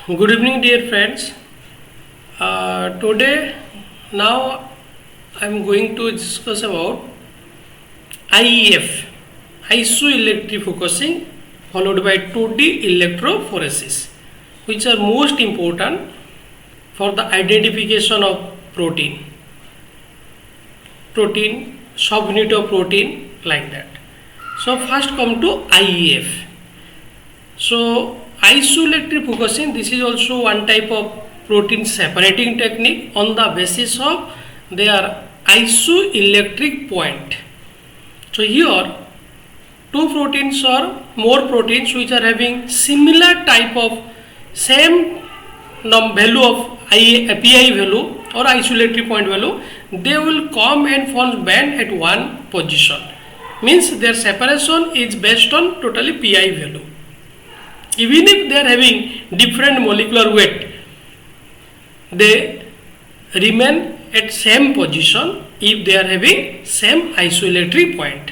Good evening, dear friends. Today, now I am going to discuss about IEF, isoelectric focusing, followed by 2D electrophoresis, which are most important for the identification of protein, subunit of protein, like that. So first come to IEF. So isoelectric focusing, this is also one type of protein separating technique on the basis of their isoelectric point. So here two proteins or more proteins which are having similar type of same value of PI value or isoelectric point value, they will come and form band at one position. Means their separation is based on totally PI value. Even if they are having different molecular weight, they remain at same position if they are having same isoelectric point.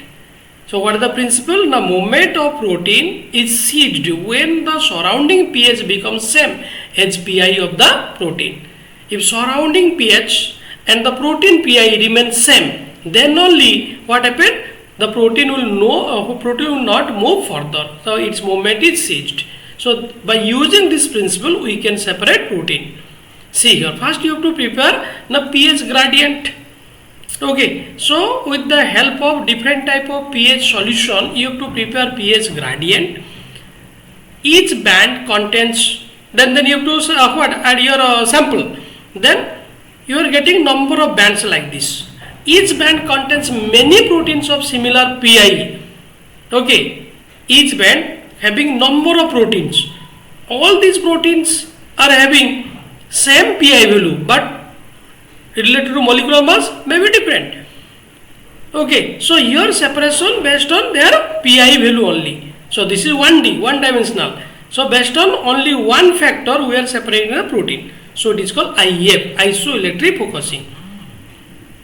So what is the principle? The movement of protein is seized when the surrounding pH becomes same as PI of the protein. If surrounding pH and the protein PI remains same, then only what happens? The protein will not move further. So its movement is seized. So by using this principle, we can separate protein. See here, first you have to prepare the pH gradient. Okay, so with the help of different type of pH solution, you have to prepare pH gradient. Each band contains, then you have to add your sample. Then you are getting number of bands like this. Each band contains many proteins of similar PI. Okay, each band having number of proteins. All these proteins are having same PI value, but related to molecular mass may be different. Okay, so here separation based on their PI value only. So this is 1D, one dimensional. So based on only one factor we are separating the protein. So it is called IEF, isoelectric focusing.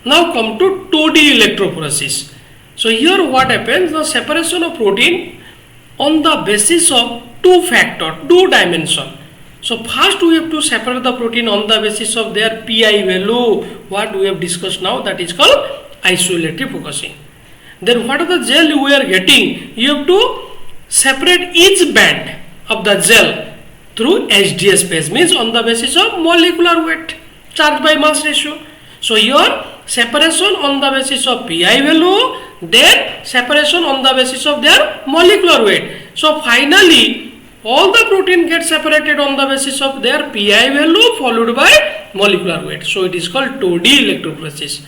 Now come to 2D electrophoresis. So here what happens? The separation of protein on the basis of two factor, two dimension. So first we have to separate the protein on the basis of their PI value, what we have discussed now, that is called isoelectric focusing. Then what are the gel we are getting? You have to separate each band of the gel through HDS phase, means on the basis of molecular weight, charge by mass ratio. So here separation on the basis of PI value, then separation on the basis of their molecular weight. So finally all the protein gets separated on the basis of their PI value followed by molecular weight. So it is called 2D electrophoresis.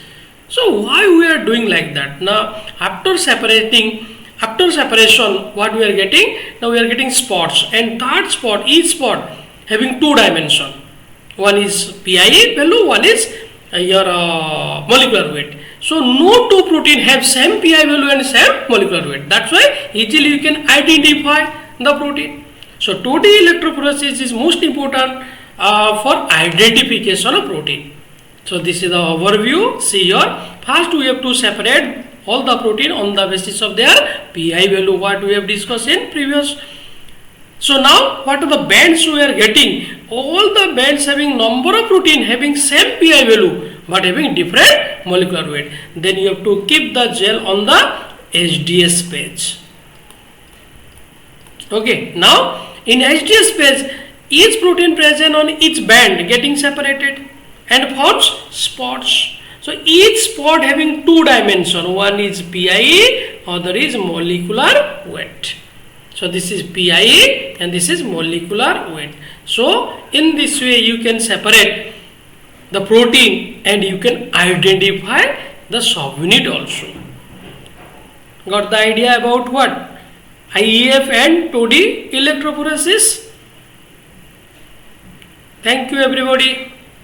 So why we are doing like that? Now after separation, what we are getting? Now we are getting spots, and third spot, each spot having two dimension. One is PI value, one is your molecular weight. So no two protein have same PI value and same molecular weight. That's why easily you can identify the protein. So 2D electrophoresis is most important for identification of protein. So this is the overview. See here, first we have to separate all the protein on the basis of their PI value, what we have discussed in previous. So now what are the bands we are getting? All the bands having number of protein having same PI value but having different molecular weight. Then you have to keep the gel on the HDS page. Okay, now in HDS page, each protein present on each band getting separated and forms spots. So each spot having two dimension, one is PI, other is molecular weight. So this is PI and this is molecular weight. So in this way you can separate the protein and you can identify the subunit also. Got the idea about what? IEF and 2D electrophoresis. Thank you everybody.